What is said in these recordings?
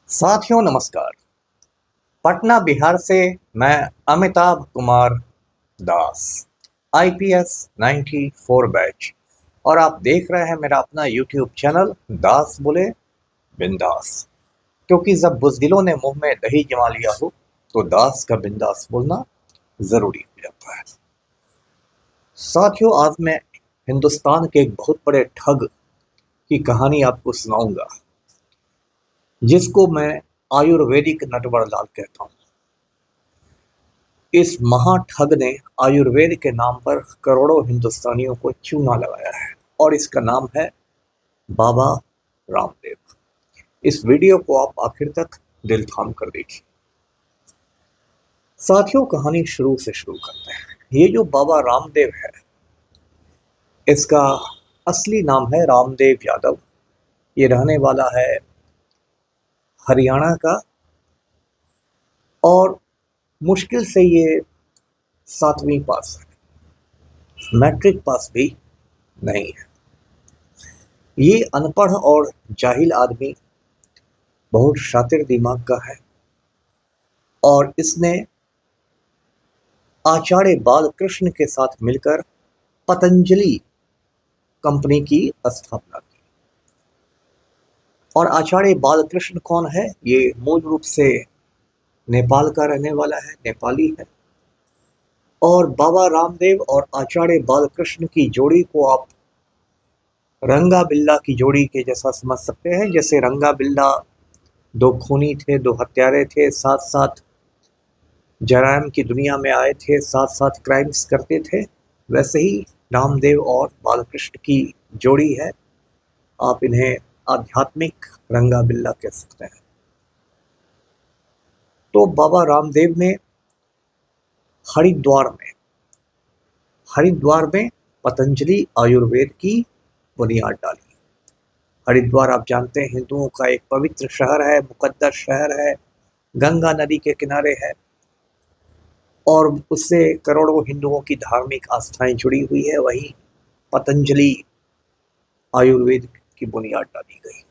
साथियों नमस्कार। पटना बिहार से मैं अमिताभ कुमार दास, आईपीएस 94 बैच, और आप देख रहे हैं मेरा अपना यूट्यूब चैनल दास बोले बिंदास। क्योंकि जब बुज़दिलों ने मुंह में दही जमा लिया हो तो दास का बिंदास बोलना ज़रूरी हो जाता है। साथियों, आज मैं हिंदुस्तान के एक बहुत बड़े ठग की कहानी आपको सुनाऊंगा, जिसको मैं आयुर्वेदिक नटवरलाल कहता हूँ। इस महाठग ने आयुर्वेद के नाम पर करोड़ों हिंदुस्तानियों को चूना लगाया है और इसका नाम है बाबा रामदेव। इस वीडियो को आप आखिर तक दिल थाम कर देखिए। साथियों, कहानी शुरू से शुरू करते हैं। ये जो बाबा रामदेव है, इसका असली नाम है रामदेव यादव। ये रहने वाला है हरियाणा का और मुश्किल से ये 7वीं पास है, मैट्रिक पास भी नहीं है। ये अनपढ़ और जाहिल आदमी बहुत शातिर दिमाग का है और इसने आचार्य बालकृष्ण के साथ मिलकर पतंजलि कंपनी की स्थापना की। और आचार्य बालकृष्ण कौन है? ये मूल रूप से नेपाल का रहने वाला है, नेपाली है। और बाबा रामदेव और आचार्य बालकृष्ण की जोड़ी को आप रंगा बिल्ला की जोड़ी के जैसा समझ सकते हैं। जैसे रंगा बिल्ला दो खूनी थे, दो हत्यारे थे, साथ साथ जराइम की दुनिया में आए थे, साथ साथ क्राइम्स करते थे, वैसे ही रामदेव और बालकृष्ण की जोड़ी है। आप इन्हें आध्यात्मिक रंगा बिल्ला कह सकते हैं। तो बाबा रामदेव ने हरिद्वार में पतंजलि आयुर्वेद की बुनियाद डाली। हरिद्वार आप जानते हैं हिंदुओं का एक पवित्र शहर है, मुकद्दस शहर है, गंगा नदी के किनारे है और उससे करोड़ों हिंदुओं की धार्मिक आस्थाएं जुड़ी हुई है। वहीं पतंजलि आयुर्वेद की बुनियाद डाली गई।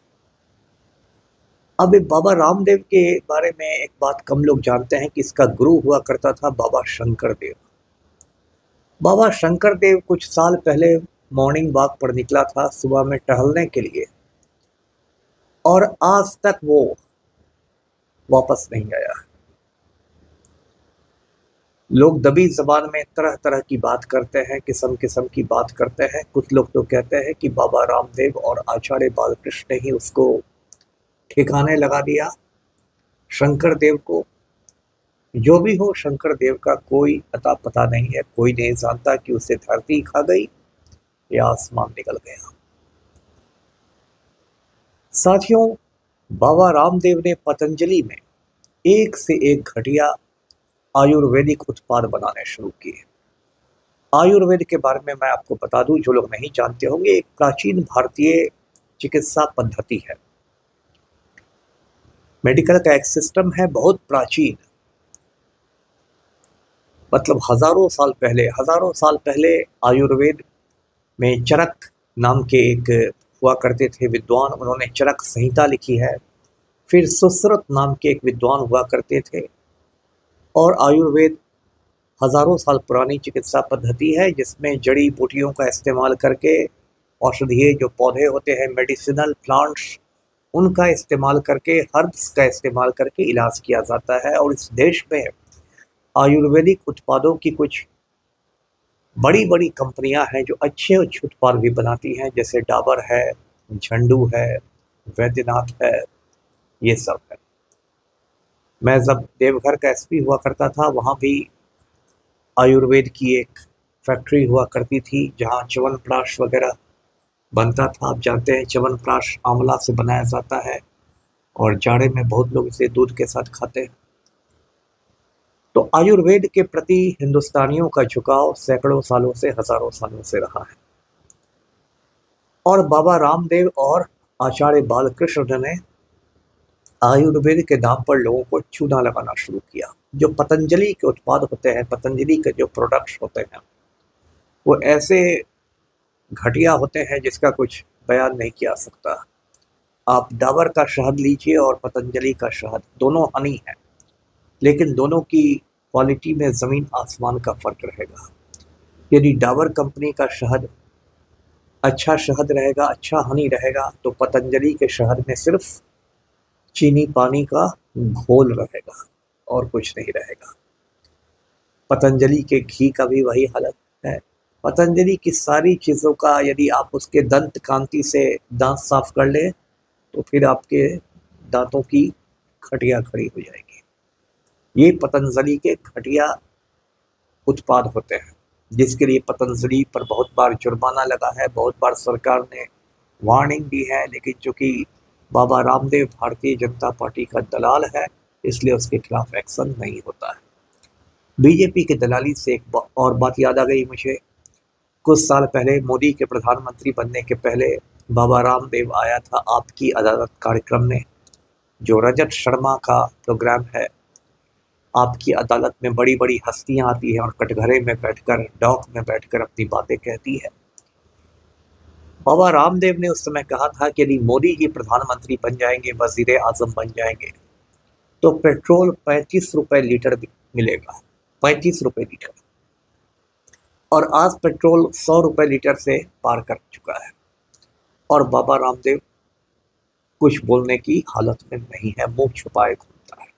अब बाबा रामदेव के बारे में एक बात कम लोग जानते हैं कि इसका गुरु हुआ करता था बाबा शंकर देव। बाबा शंकर देव कुछ साल पहले मॉर्निंग वॉक पर निकला था, सुबह में टहलने के लिए, और आज तक वो वापस नहीं आया। लोग दबी जबान में तरह तरह की बात करते हैं, किस्म किस्म की बात करते हैं। कुछ लोग तो कहते हैं कि बाबा रामदेव और आचार्य बालकृष्ण ने ही उसको ठिकाने लगा दिया, शंकर देव को। जो भी हो, शंकर देव का कोई अता पता नहीं है। कोई नहीं जानता कि उसे धरती खा गई या आसमान निकल गया। साथियों, बाबा रामदेव ने पतंजलि में एक से एक घटिया आयुर्वेदिक उत्पाद बनाने शुरू किए। आयुर्वेद के बारे में मैं आपको बता दूं, जो लोग नहीं जानते होंगे, एक प्राचीन भारतीय चिकित्सा पद्धति है। मेडिकल का एक सिस्टम है, बहुत प्राचीन, मतलब हजारों साल पहले आयुर्वेद में चरक नाम के एक हुआ करते थे विद्वान। उन्होंने चरक संहिता लिखी है। फिर सुश्रुत नाम के एक विद्वान हुआ करते थे। और आयुर्वेद हजारों साल पुरानी चिकित्सा पद्धति है, जिसमें जड़ी बूटियों का इस्तेमाल करके, औषधीय जो पौधे होते हैं, मेडिसिनल प्लांट्स, उनका इस्तेमाल करके, हर्ब्स का इस्तेमाल करके इलाज किया जाता है। और इस देश में आयुर्वेदिक उत्पादों की कुछ बड़ी बड़ी कंपनियां हैं जो अच्छे उत्पाद भी बनाती हैं, जैसे डाबर है, झंडू है, वैद्यनाथ है, ये सब है। मैं जब देवघर का एसपी हुआ करता था, वहाँ भी आयुर्वेद की एक फैक्ट्री हुआ करती थी, जहाँ च्यवनप्राश वगैरह बनता था। आप जानते हैं च्यवनप्राश आंवला से बनाया जाता है और जाड़े में बहुत लोग इसे दूध के साथ खाते हैं। तो आयुर्वेद के प्रति हिंदुस्तानियों का झुकाव सैकड़ों सालों से, हजारों सालों से रहा है। और बाबा रामदेव और आचार्य बालकृष्ण ने आयुर्वेद के नाम पर लोगों को चूना लगाना शुरू किया। जो पतंजलि के उत्पाद होते हैं, पतंजलि के जो प्रोडक्ट्स होते हैं, वो ऐसे घटिया होते हैं जिसका कुछ बयान नहीं किया सकता। आप डाबर का शहद लीजिए और पतंजलि का शहद, दोनों हनी है, लेकिन दोनों की क्वालिटी में ज़मीन आसमान का फ़र्क रहेगा। यदि डाबर कंपनी का शहद अच्छा शहद रहेगा, अच्छा हनी रहेगा, तो पतंजलि के शहद में सिर्फ चीनी पानी का घोल रहेगा और कुछ नहीं रहेगा। पतंजलि के घी का भी वही हालत है। पतंजलि की सारी चीज़ों का यदि आप उसके दंत कांति से दांत साफ कर लें तो फिर आपके दांतों की खटिया खड़ी हो जाएगी। ये पतंजलि के घटिया उत्पाद होते हैं, जिसके लिए पतंजलि पर बहुत बार जुर्माना लगा है, बहुत बार सरकार ने वार्निंग दी है, लेकिन चूंकि बाबा रामदेव भारतीय जनता पार्टी का दलाल है, इसलिए उसके खिलाफ एक्शन नहीं होता है। बीजेपी के दलाली से एक और बात याद आ गई मुझे। कुछ साल पहले मोदी के प्रधानमंत्री बनने के पहले बाबा रामदेव आया था आपकी अदालत कार्यक्रम में, जो रजत शर्मा का प्रोग्राम है। आपकी अदालत में बड़ी बड़ी हस्तियां आती हैं और कटघरे में बैठकर, डॉक में बैठकर अपनी बातें कहती है। बाबा रामदेव ने उस समय कहा था कि यदि मोदी जी प्रधानमंत्री बन जाएंगे, वजीर आजम बन जाएंगे, तो पेट्रोल 35 रुपए लीटर मिलेगा, 35 रुपए लीटर। और आज पेट्रोल 100 रुपए लीटर से पार कर चुका है और बाबा रामदेव कुछ बोलने की हालत में नहीं है, मुंह छुपाए घूमता है।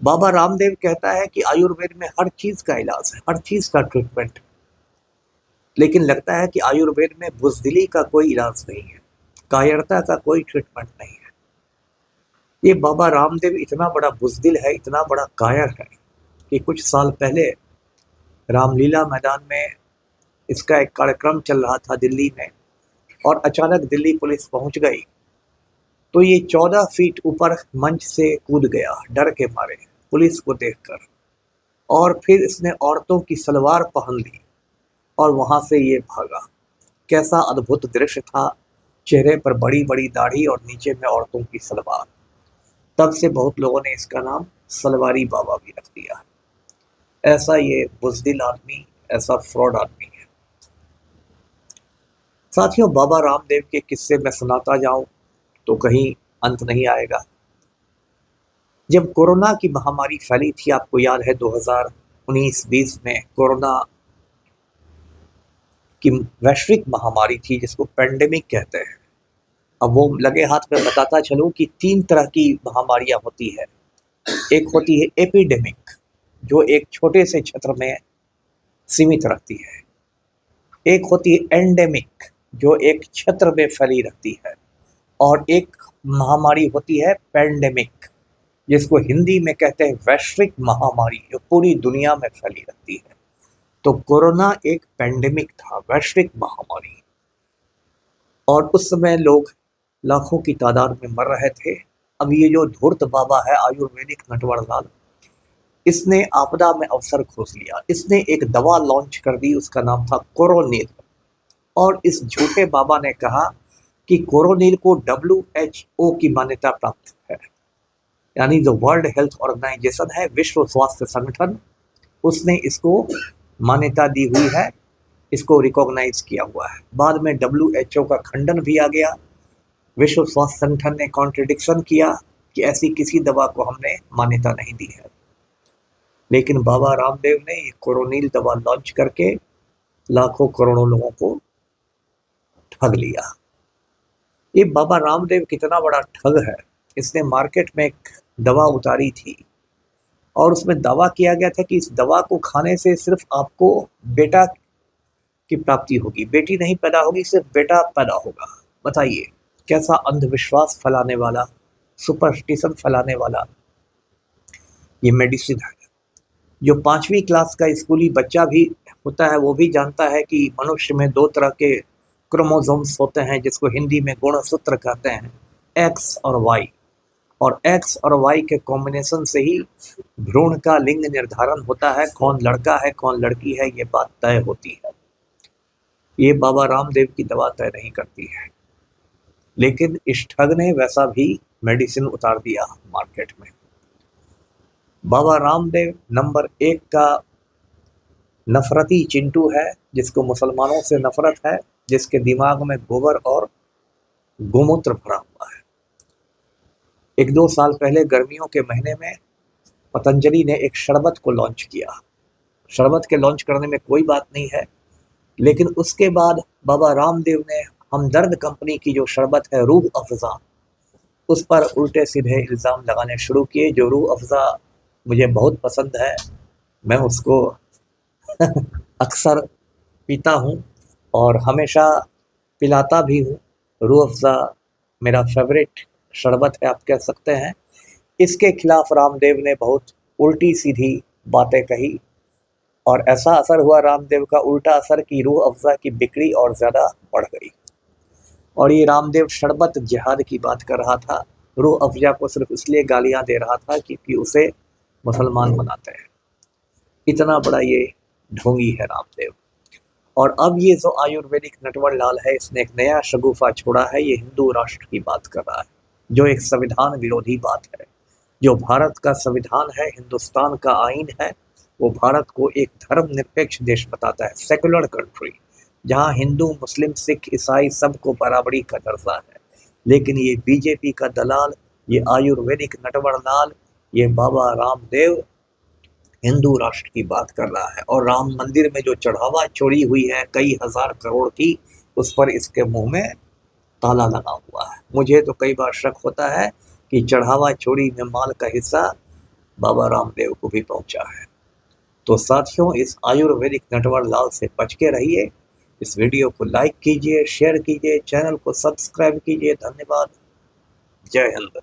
बाबा रामदेव कहता है कि आयुर्वेद में हर चीज का इलाज है, हर चीज का ट्रीटमेंट, लेकिन लगता है कि आयुर्वेद में बुज़दिली का कोई इलाज नहीं है, कायरता का कोई ट्रीटमेंट नहीं है। ये बाबा रामदेव इतना बड़ा बुज़दिल है, इतना बड़ा कायर है कि कुछ साल पहले रामलीला मैदान में इसका एक कार्यक्रम चल रहा था दिल्ली में, और अचानक दिल्ली पुलिस पहुंच गई तो ये 14 फीट ऊपर मंच से कूद गया डर के मारे पुलिस को देखकर, और फिर इसने औरतों की सलवार पहन ली और वहां से ये भागा। कैसा अद्भुत दृश्य था, चेहरे पर बड़ी बड़ी दाढ़ी और नीचे में औरतों की सलवार। तब से बहुत लोगों ने इसका नाम सलवारी बाबा भी रख दिया। ऐसा ये बुज़दिल आदमी, ऐसा फ्रॉड आदमी है। साथियों, बाबा रामदेव के किस्से में सुनाता जाऊं तो कहीं अंत नहीं आएगा। जब कोरोना की महामारी फैली थी, आपको याद है 2019-20 में कोरोना की वैश्विक महामारी थी, जिसको पेंडेमिक कहते हैं। अब वो लगे हाथ में बताता चलूं कि 3 तरह की महामारियां होती है। एक होती है एपिडेमिक, जो एक छोटे से क्षेत्र में सीमित रहती है। एक होती है एंडेमिक, जो एक क्षेत्र में फैली रहती है। और एक महामारी होती है पेंडेमिक, जिसको हिंदी में कहते हैं वैश्विक महामारी, जो पूरी दुनिया में फैली रहती है। तो कोरोना एक पेंडेमिक था, वैश्विक महामारी, और उस समय लोग लाखों की तादाद में मर रहे थे। अब ये जो धूर्त बाबा है आयुर्वेदिक नटवरलाल, इसने आपदा में अवसर खोज लिया। इसने एक दवा लॉन्च कर दी, उसका नाम था कोरोनिल। और इस झूठे बाबा ने कहा कि कोरोनिल को WHO की मान्यता प्राप्त है, यानी जो वर्ल्ड हेल्थ ऑर्गेनाइजेशन है, विश्व स्वास्थ्य संगठन, उसने इसको मान्यता दी हुई है, इसको रिकॉग्नाइज किया हुआ है। बाद में WHO का खंडन भी आ गया। विश्व स्वास्थ्य संगठन ने कॉन्ट्रडिक्शन किया कि ऐसी किसी दवा को हमने मान्यता नहीं दी है। लेकिन बाबा रामदेव ने ये कोरोनिल दवा लॉन्च करके लाखों करोड़ों लोगों को ठग लिया। ये बाबा रामदेव कितना बड़ा ठग है। इसने मार्केट में एक दवा उतारी थी और उसमें दावा किया गया था कि इस दवा को खाने से सिर्फ आपको बेटा की प्राप्ति होगी, बेटी नहीं पैदा होगी, सिर्फ बेटा पैदा होगा। बताइए कैसा अंधविश्वास फैलाने वाला, सुपरस्टिशन फैलाने वाला ये मेडिसिन है। जो 5वीं क्लास का स्कूली बच्चा भी होता है, वो भी जानता है कि मनुष्य में 2 तरह के क्रोमोसोम्स होते हैं, जिसको हिंदी में गुणसूत्र कहते हैं, X और Y। और X और Y के कॉम्बिनेशन से ही भ्रूण का लिंग निर्धारण होता है, कौन लड़का है कौन लड़की है, ये बात तय होती है। ये बाबा रामदेव की दवा तय नहीं करती है, लेकिन इस ठग ने वैसा भी मेडिसिन उतार दिया मार्केट में। बाबा रामदेव नंबर 1 का नफरती चिंटू है, जिसको मुसलमानों से नफरत है, जिसके दिमाग में गोबर और गोमूत्र भरा हुआ है। 1-2 साल पहले गर्मियों के महीने में पतंजलि ने एक शरबत को लॉन्च किया। शरबत के लॉन्च करने में कोई बात नहीं है, लेकिन उसके बाद बाबा रामदेव ने हमदर्द कंपनी की जो शरबत है रूह अफ़ज़ा, उस पर उल्टे सीधे इल्ज़ाम लगाने शुरू किए। जो रूह अफ़ज़ा मुझे बहुत पसंद है, मैं उसको अक्सर पीता हूँ और हमेशा पिलाता भी हूँ। रूह अफ़ज़ा मेरा फेवरेट शरबत है, आप कह सकते हैं। इसके खिलाफ रामदेव ने बहुत उल्टी सीधी बातें कही और ऐसा असर हुआ रामदेव का उल्टा असर कि रूह अफ़ज़ा की बिक्री और ज़्यादा बढ़ गई। और ये रामदेव शरबत जिहाद की बात कर रहा था, रूह अफ़ज़ा को सिर्फ इसलिए गालियाँ दे रहा था क्योंकि उसे मुसलमान बनाते हैं। इतना बड़ा ये ढोंगी है रामदेव। और अब ये जो आयुर्वेदिक नटवर लाल है, इसने एक नया शगुफा छोड़ा है। ये हिंदू राष्ट्र की बात कर रहा है, जो एक संविधान विरोधी बात है। जो भारत का संविधान है, हिंदुस्तान का आईन है, वो भारत को एक धर्मनिरपेक्ष देश बताता है, सेकुलर कंट्री, जहाँ हिंदू, मुस्लिम, सिख, ईसाई सबको बराबरी का दर्जा है। लेकिन ये बीजेपी का दलाल, ये आयुर्वेदिक नटवर लाल, ये बाबा रामदेव हिंदू राष्ट्र की बात कर रहा है। और राम मंदिर में जो चढ़ावा चोरी हुई है कई हजार करोड़ की, उस पर इसके मुंह में ताला लगा हुआ है। मुझे तो कई बार शक होता है कि चढ़ावा चोरी में माल का हिस्सा बाबा रामदेव को भी पहुंचा है। तो साथियों, इस आयुर्वेदिक नटवर लाल से बच के रहिए। इस वीडियो को लाइक कीजिए, शेयर कीजिए, चैनल को सब्सक्राइब कीजिए। धन्यवाद। जय हिंद।